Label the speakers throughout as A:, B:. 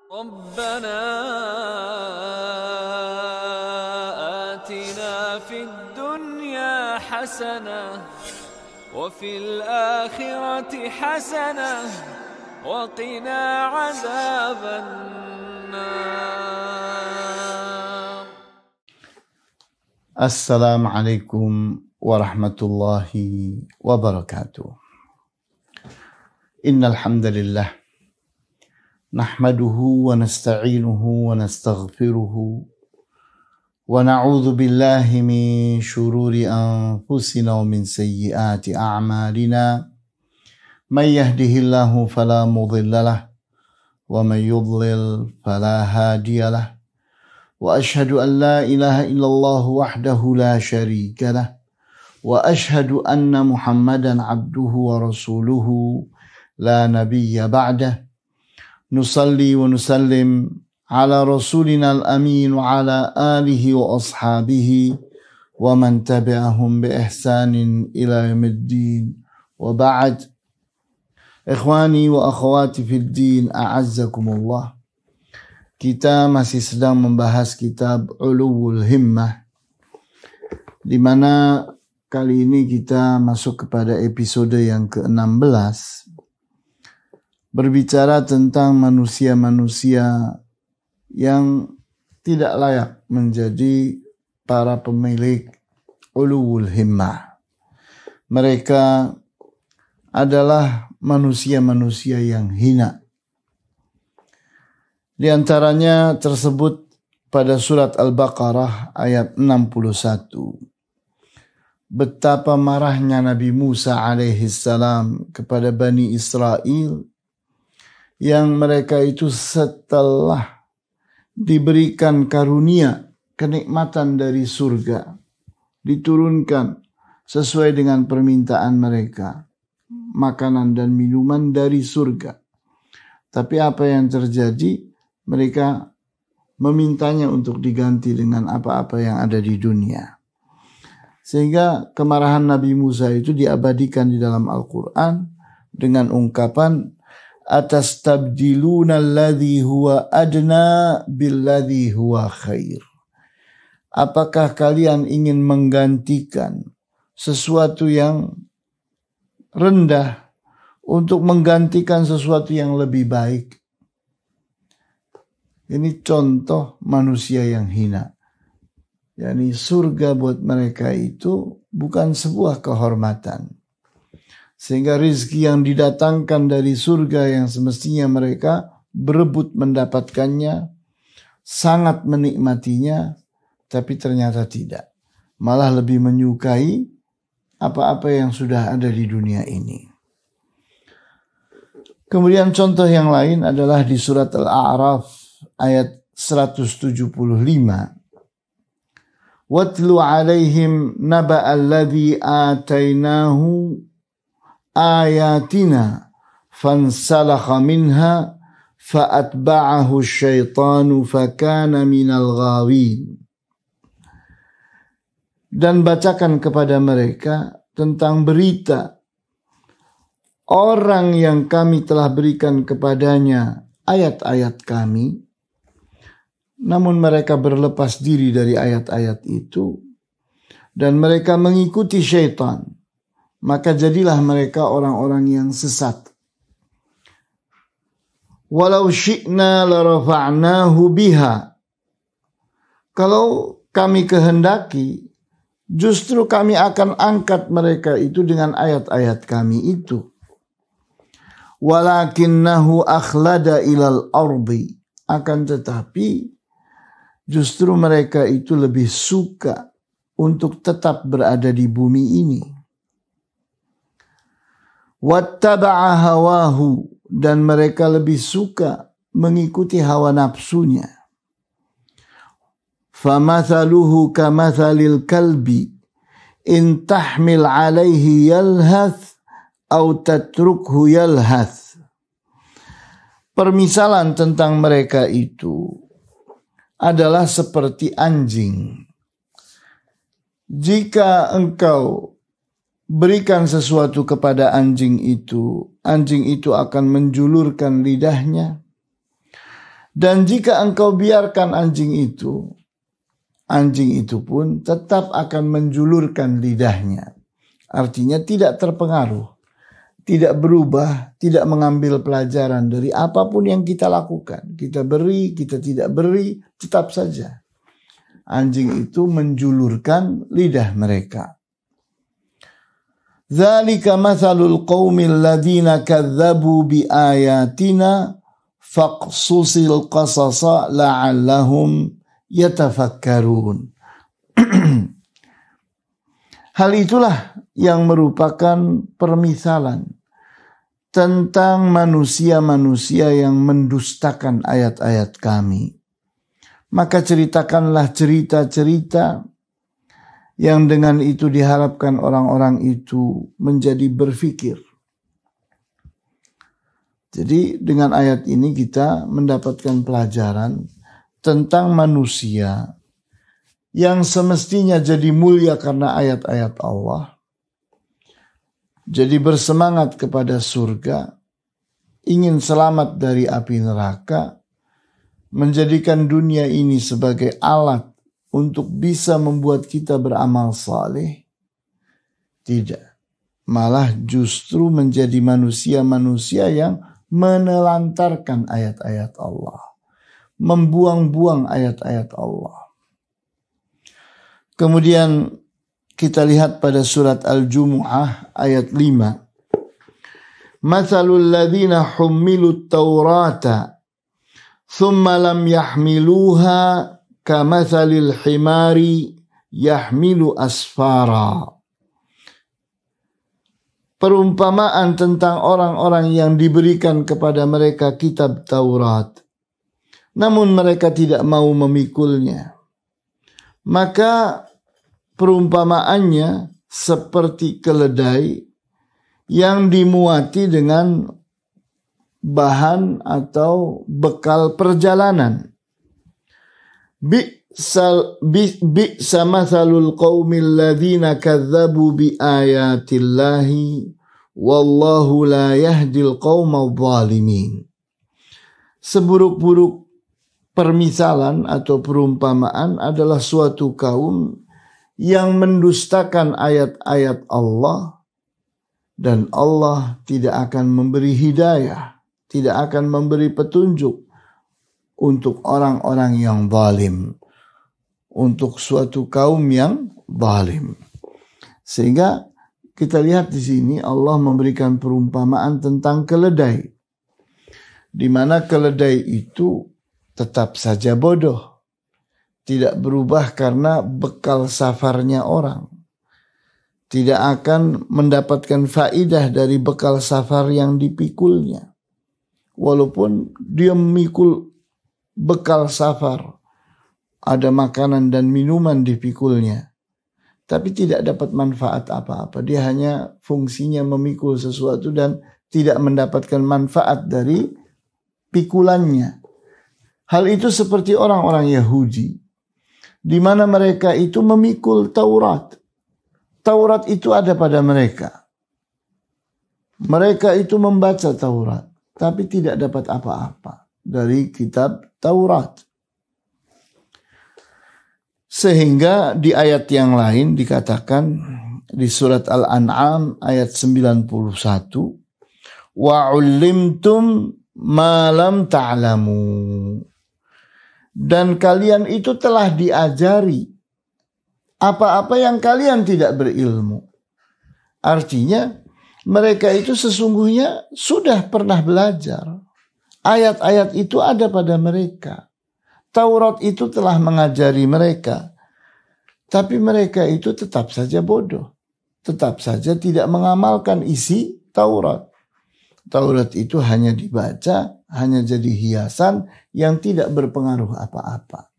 A: ربنا آتنا في الدنيا حسنة وفي الآخرة حسنة وقنا عذاب النار.
B: السلام عليكم ورحمة الله وبركاته. إن الحمد لله نحمده ونستعينه ونستغفره ونعوذ بالله من شرور أنفسنا ومن سيئات أعمالنا من يهده الله فلا مضل له ومن يضلل فلا هادي له وأشهد أن لا إله إلا الله وحده لا شريك له وأشهد أن محمدا عبده ورسوله لا نبي بعده نصلي ونسلم على رسولنا الأمين وعلى آله وأصحابه ومن تبعهم بإحسان إلى يوم الدين وبعد. Ikhwani wa akhwati fid din, a'azzakumullah. Kita masih sedang membahas kitab Uluwul Himmah, di mana kali ini kita masuk kepada episode yang ke-16, berbicara tentang manusia-manusia yang tidak layak menjadi para pemilik Uluwul Himmah. Mereka adalah manusia-manusia yang hina. Di antaranya tersebut pada surat Al-Baqarah ayat 61. Betapa marahnya Nabi Musa alaihissalam kepada Bani Israel, yang mereka itu setelah diberikan karunia kenikmatan dari surga, diturunkan sesuai dengan permintaan mereka, makanan dan minuman dari surga. Tapi apa yang terjadi? Mereka memintanya untuk diganti dengan apa-apa yang ada di dunia. Sehingga kemarahan Nabi Musa itu diabadikan di dalam Al-Quran dengan ungkapan atastabdiluna alladhi huwa adna billadhi huwa khair. Apakah kalian ingin menggantikan sesuatu yang rendah untuk menggantikan sesuatu yang lebih baik? Ini contoh manusia yang hina. Yani surga buat mereka itu bukan sebuah kehormatan. Sehingga rizki yang didatangkan dari surga yang semestinya mereka berebut mendapatkannya, sangat menikmatinya, tapi ternyata tidak. Malah lebih menyukai apa-apa yang sudah ada di dunia ini. Kemudian contoh yang lain adalah di surat Al-A'raf ayat 175. Watlu alaihim naba'alladhi atainahu ayatina fansalakha minha fa'atba'ahu syaitanu fakana minal ghawin. Dan bacakan kepada mereka tentang berita orang yang kami telah berikan kepadanya ayat-ayat kami, namun mereka berlepas diri dari ayat-ayat itu dan mereka mengikuti syaitan. Maka jadilah mereka orang-orang yang sesat. Walau syi'na larafa'nahu biha. Kalau kami kehendaki, justru kami akan angkat mereka itu dengan ayat-ayat kami itu. Walakinnahu akhlada ilal ardi. Akan tetapi, justru mereka itu lebih suka untuk tetap berada di bumi ini. Wattaba'a hawahu, dan mereka lebih suka mengikuti hawa nafsunya. Famathaluhu kamathalil kalbi in tahmil alaihi yalhath au tatrukhu yalhath. Permisalan tentang mereka itu adalah seperti anjing. Jika engkau berikan sesuatu kepada anjing itu akan menjulurkan lidahnya Dan jika engkau biarkan anjing itu pun tetap akan menjulurkan lidahnya. Artinya tidak terpengaruh, tidak berubah, tidak mengambil pelajaran dari apapun yang kita lakukan. Kita beri, kita tidak beri, tetap saja anjing itu menjulurkan lidah mereka. Dzalika mathalul qaumil ladzina kadzdzabu biayatina faqsusil qasasa la'allahum yatafakkarun. Hal itulah yang merupakan permisalan tentang manusia-manusia yang mendustakan ayat-ayat kami. Maka ceritakanlah cerita-cerita yang dengan itu diharapkan orang-orang itu menjadi berfikir. Jadi dengan ayat ini kita mendapatkan pelajaran tentang manusia yang semestinya jadi mulia karena ayat-ayat Allah. Jadi bersemangat kepada surga, ingin selamat dari api neraka, menjadikan dunia ini sebagai alat untuk bisa membuat kita beramal saleh. Tidak. Malah justru menjadi manusia-manusia yang menelantarkan ayat-ayat Allah. Membuang-buang ayat-ayat Allah. Kemudian kita lihat pada surat Al-Jumu'ah ayat 5. Mathalul ladzina hummilut taurata thumma lam yahmiluha kamathalil himari yahmilu asfara. Perumpamaan tentang orang-orang yang diberikan kepada mereka kitab Taurat, namun mereka tidak mau memikulnya. Maka perumpamaannya seperti keledai yang dimuati dengan bahan atau bekal perjalanan. Bi'sa mathalul qaumil ladzina kadzdzabu biayatillahi wallahu la yahdil qaumadh dhalimin. Seburuk-buruk permisalan atau perumpamaan adalah suatu kaum yang mendustakan ayat-ayat Allah, dan Allah tidak akan memberi hidayah, tidak akan memberi petunjuk untuk orang-orang yang zalim, untuk suatu kaum yang zalim. Sehingga kita lihat di sini Allah memberikan perumpamaan tentang keledai, di mana keledai itu tetap saja bodoh, tidak berubah karena bekal safarnya orang, tidak akan mendapatkan faidah dari bekal safar yang dipikulnya, walaupun dia memikul bekal safar, ada makanan dan minuman dipikulnya, tapi tidak dapat manfaat apa-apa. Dia hanya fungsinya memikul sesuatu dan tidak mendapatkan manfaat dari pikulannya. Hal itu seperti orang-orang Yahudi, di mana mereka itu memikul Taurat. Taurat itu ada pada mereka. Mereka itu membaca Taurat, tapi tidak dapat apa-apa dari kitab Taurat. Sehingga di ayat yang lain dikatakan di surat Al-An'am ayat 91, wa 'ullimtum ma lam ta'lamu. Dan kalian itu telah diajari apa-apa yang kalian tidak berilmu. Artinya mereka itu sesungguhnya sudah pernah belajar. Ayat-ayat itu ada pada mereka. Taurat itu telah mengajari mereka. Tapi mereka itu tetap saja bodoh. Tetap saja tidak mengamalkan isi Taurat. Taurat itu hanya dibaca, hanya jadi hiasan yang tidak berpengaruh apa-apa.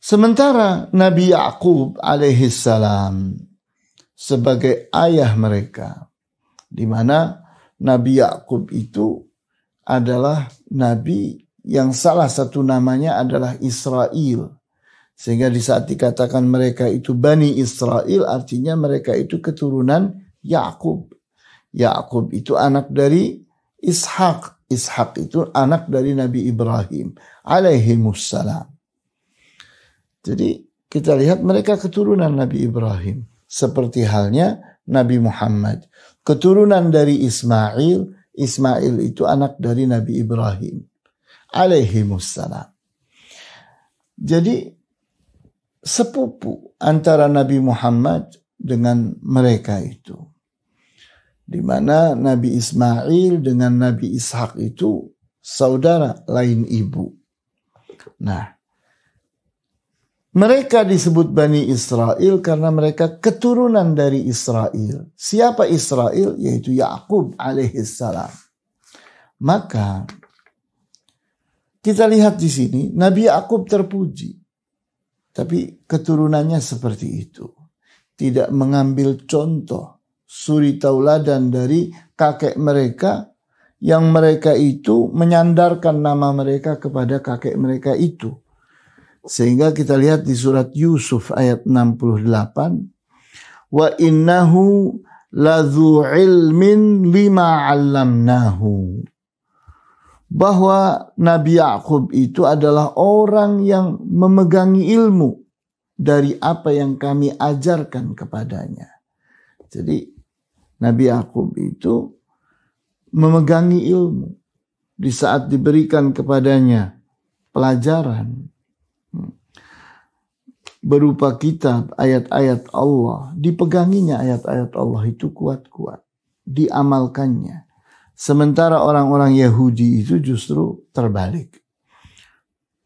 B: Sementara Nabi Ya'qub alaihissalam sebagai ayah mereka, di mana Nabi Ya'qub itu adalah nabi yang salah satu namanya adalah Israel. Sehingga di saat dikatakan mereka itu Bani Israel, artinya mereka itu keturunan Ya'qub. Ya'qub itu anak dari Ishak. Ishak itu anak dari Nabi Ibrahim alaihimussalam. Jadi kita lihat mereka keturunan Nabi Ibrahim. Seperti halnya Nabi Muhammad. Keturunan dari Ismail. Ismail itu anak dari Nabi Ibrahim alaihimussalam. Jadi sepupu antara Nabi Muhammad dengan mereka itu. Di mana Nabi Ismail dengan Nabi Ishak itu saudara lain ibu. Nah, mereka disebut Bani Israel karena mereka keturunan dari Israel. Siapa Israel? Yaitu Yakub alaihissalam. Maka kita lihat di sini Nabi Yakub terpuji. Tapi keturunannya seperti itu. Tidak mengambil contoh suri tauladan dari kakek mereka yang mereka itu menyandarkan nama mereka kepada kakek mereka itu. Sehingga kita lihat di surat Yusuf ayat 68. Wa innahu ladzu ilmin lima 'allamnahu. Bahwa Nabi Yakub itu adalah orang yang memegangi ilmu dari apa yang kami ajarkan kepadanya. Jadi Nabi Yakub itu memegangi ilmu di saat diberikan kepadanya pelajaran berupa kitab, ayat-ayat Allah. Dipeganginya ayat-ayat Allah itu kuat-kuat. Diamalkannya. Sementara orang-orang Yahudi itu justru terbalik.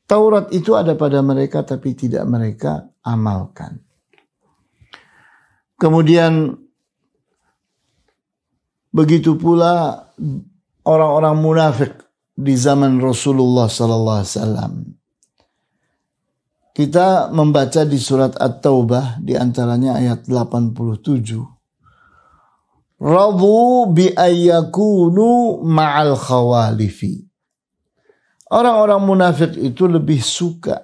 B: Taurat itu ada pada mereka tapi tidak mereka amalkan. Kemudian begitu pula orang-orang munafik di zaman Rasulullah SAW. Kita membaca di surat At-Taubah di antaranya ayat 87. Radu bi ayyakunu ma'al khawalifi. Orang-orang munafik itu lebih suka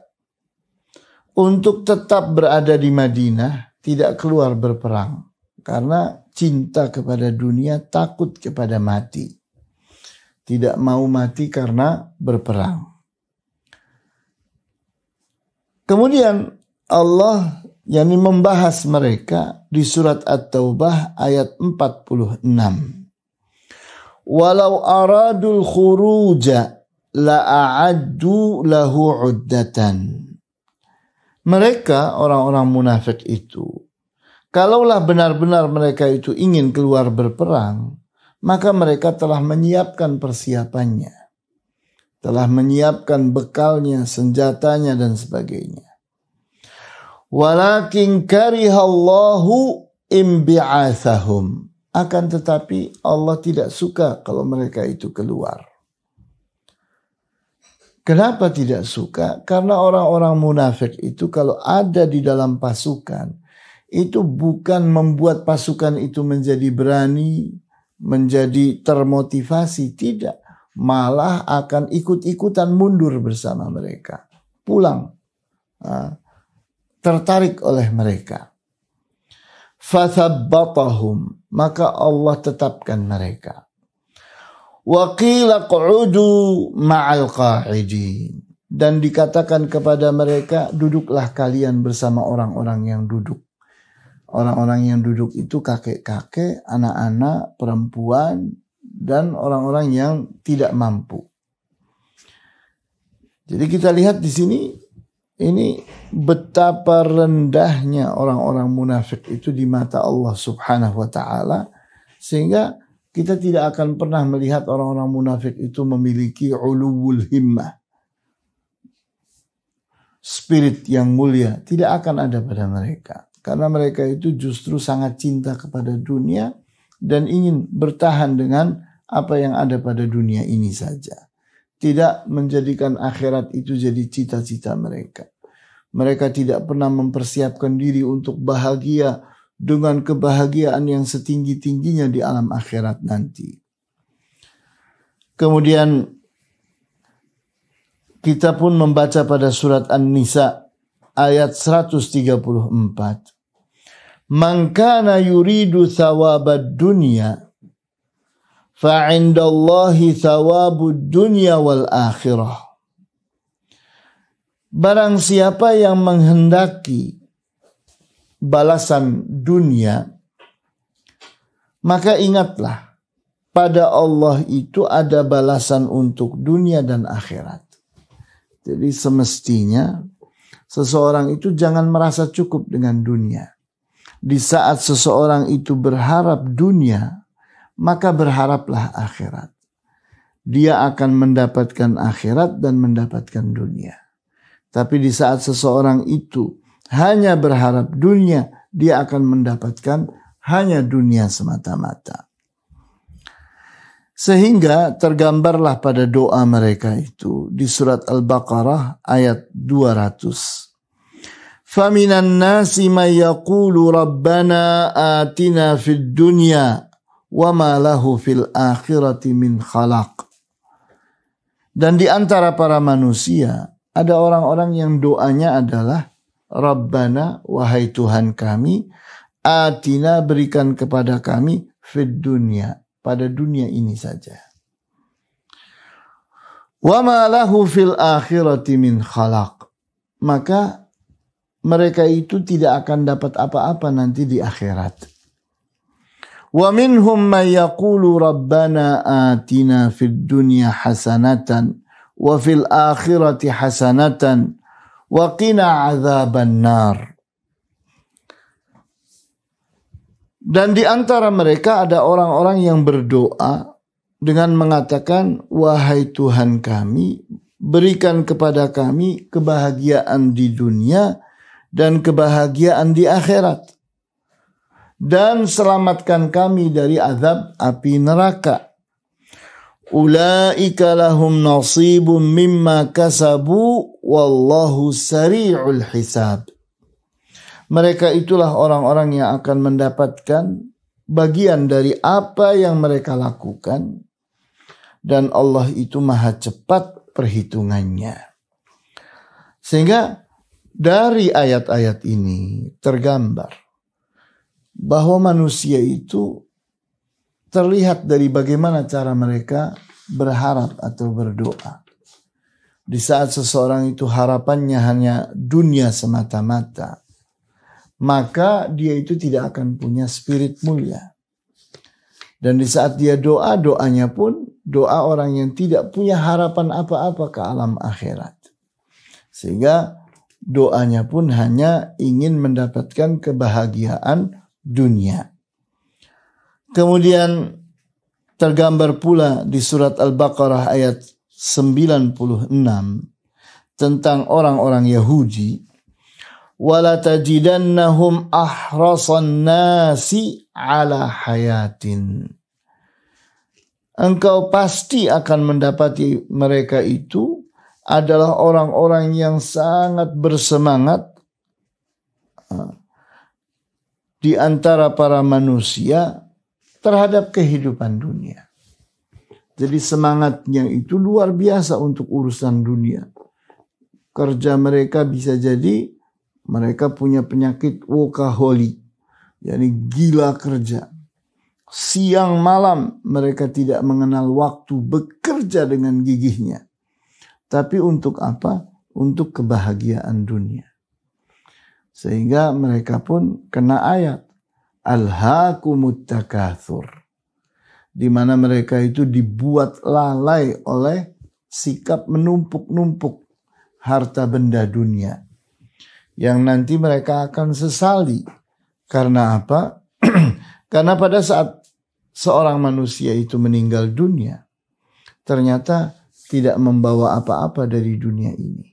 B: untuk tetap berada di Madinah, tidak keluar berperang. Karena cinta kepada dunia, takut kepada mati. Tidak mau mati karena berperang. Kemudian Allah membahas mereka di surat At-Taubah ayat 46. Walau aradul khuruja la'a'addu lahu 'uddatan. Mereka orang-orang munafik itu, kalaulah benar-benar mereka itu ingin keluar berperang, maka mereka telah menyiapkan persiapannya. Telah menyiapkan bekalnya, senjatanya dan sebagainya. Walakin karihallahu imbi'athahum. Akan tetapi Allah tidak suka kalau mereka itu keluar. Kenapa tidak suka? Karena orang-orang munafik itu kalau ada di dalam pasukan, itu bukan membuat pasukan itu menjadi berani, menjadi termotivasi. Tidak. Malah akan ikut-ikutan mundur bersama mereka. Pulang. Tertarik oleh mereka. Fathabbatahum. Maka Allah tetapkan mereka. Wa qila qu'udu ma'al qa'idin. Dan dikatakan kepada mereka, duduklah kalian bersama orang-orang yang duduk. Orang-orang yang duduk itu kakek-kakek, anak-anak, perempuan, dan orang-orang yang tidak mampu. Jadi kita lihat di sini, ini betapa rendahnya orang-orang munafik itu di mata Allah Subhanahu wa Ta'ala, sehingga kita tidak akan pernah melihat orang-orang munafik itu memiliki uluwul himmah, spirit yang mulia, tidak akan ada pada mereka. Karena mereka itu justru sangat cinta kepada dunia dan ingin bertahan dengan apa yang ada pada dunia ini saja. Tidak menjadikan akhirat itu jadi cita-cita mereka. Mereka tidak pernah mempersiapkan diri untuk bahagia dengan kebahagiaan yang setinggi-tingginya di alam akhirat nanti. Kemudian kita pun membaca pada surat An-Nisa ayat 134. Man kana yuridu thawabad dunya fa'indallahi thawabud dunya wal akhirah. Barang siapa yang menghendaki balasan dunia, maka ingatlah, pada Allah itu ada balasan untuk dunia dan akhirat. Jadi semestinya seseorang itu jangan merasa cukup dengan dunia. Di saat seseorang itu berharap dunia, maka berharaplah akhirat. Dia akan mendapatkan akhirat dan mendapatkan dunia. Tapi di saat seseorang itu hanya berharap dunia, dia akan mendapatkan hanya dunia semata-mata. Sehingga tergambarlah pada doa mereka itu di surat Al-Baqarah ayat 200. Faminan nasi may yaqulu rabbana atina fid dunya wa ma lahu fil akhirati min khalaq. Dan di antara para manusia ada orang-orang yang doanya adalah Rabbana, wahai Tuhan kami, atina, berikan kepada kami fid dunya, pada dunia ini saja. Wa ma lahu fil akhirati min khalaq. Maka mereka itu tidak akan dapat apa-apa nanti di akhirat. Wa minhum may yaqulu rabbana atina fid dunya hasanatan wa fil akhirati hasanatan wa qina adzaban nar. Dan di antara mereka ada orang-orang yang berdoa dengan mengatakan, wahai Tuhan kami, berikan kepada kami kebahagiaan di dunia dan kebahagiaan di akhirat, dan selamatkan kami dari azab api neraka. Ulaika lahum nasibun mimma kasabu wallahu sari'ul hisab. Mereka itulah orang-orang yang akan mendapatkan bagian dari apa yang mereka lakukan, dan Allah itu maha cepat perhitungannya. Sehingga dari ayat-ayat ini tergambar bahwa manusia itu terlihat dari bagaimana cara mereka berharap atau berdoa. Di saat seseorang itu harapannya hanya dunia semata-mata, maka dia itu tidak akan punya spirit mulia. Dan di saat dia doa, doanya pun doa orang yang tidak punya harapan apa-apa ke alam akhirat. Sehingga doanya pun hanya ingin mendapatkan kebahagiaan dunia. Kemudian tergambar pula di surat Al-Baqarah ayat 96 tentang orang-orang Yahudi. Wala tajidannahum ahrasan nasi ala hayatin. Engkau pasti akan mendapati mereka itu adalah orang-orang yang sangat bersemangat di antara para manusia terhadap kehidupan dunia. Jadi semangatnya itu luar biasa untuk urusan dunia. Kerja mereka bisa jadi mereka punya penyakit workaholic, yakni gila kerja. Siang malam mereka tidak mengenal waktu bekerja dengan gigihnya. Tapi untuk apa? Untuk kebahagiaan dunia. Sehingga mereka pun kena ayat Alhaakumut takatsur, di mana mereka itu dibuat lalai oleh sikap menumpuk-numpuk harta benda dunia, yang nanti mereka akan sesali. Karena apa? Karena pada saat seorang manusia itu meninggal dunia, ternyata tidak membawa apa-apa dari dunia ini.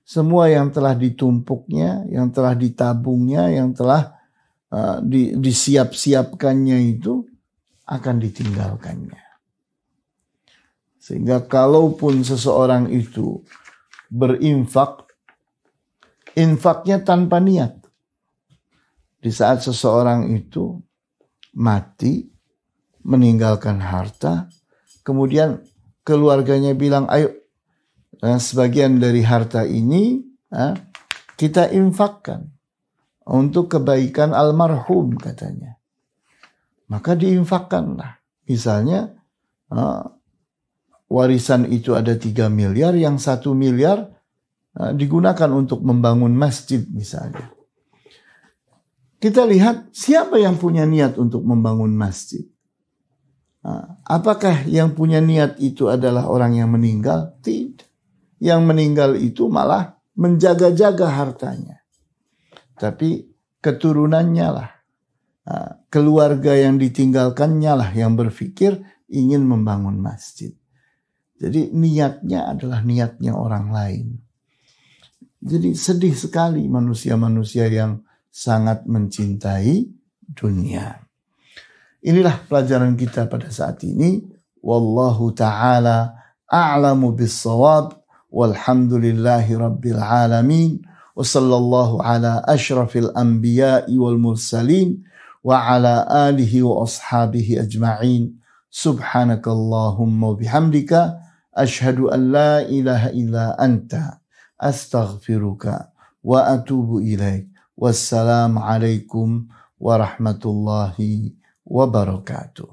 B: Semua yang telah ditumpuknya, yang telah ditabungnya, yang telah disiap-siapkannya itu akan ditinggalkannya. Sehingga kalaupun seseorang itu berinfak, infaknya tanpa niat. Di saat seseorang itu mati, meninggalkan harta, kemudian keluarganya bilang, ayo sebagian dari harta ini kita infakkan untuk kebaikan almarhum katanya. Maka diinfakkanlah. Misalnya warisan itu ada 3 miliar, yang 1 miliar digunakan untuk membangun masjid misalnya. Kita lihat siapa yang punya niat untuk membangun masjid. Apakah yang punya niat itu adalah orang yang meninggal? Tidak. Yang meninggal itu malah menjaga-jaga hartanya. Tapi keturunannya lah, keluarga yang ditinggalkannya lah yang berpikir ingin membangun masjid. Jadi niatnya adalah niatnya orang lain. Jadi sedih sekali manusia-manusia yang sangat mencintai dunia. Inilah pelajaran kita pada saat ini. Wallahu ta'ala a'lamu bis-shawab. Walhamdulillahi rabbil alamin. Wa sallallahu ala ashrafil anbiya'i wal mursalin. Wa ala alihi wa ashabihi ajma'in. Subhanakallahumma bihamdika. Ashhadu an la ilaha illa anta. Astaghfiruka. Wa atubu ilaik. Wassalamu alaikum warahmatullahi wabarakatuh.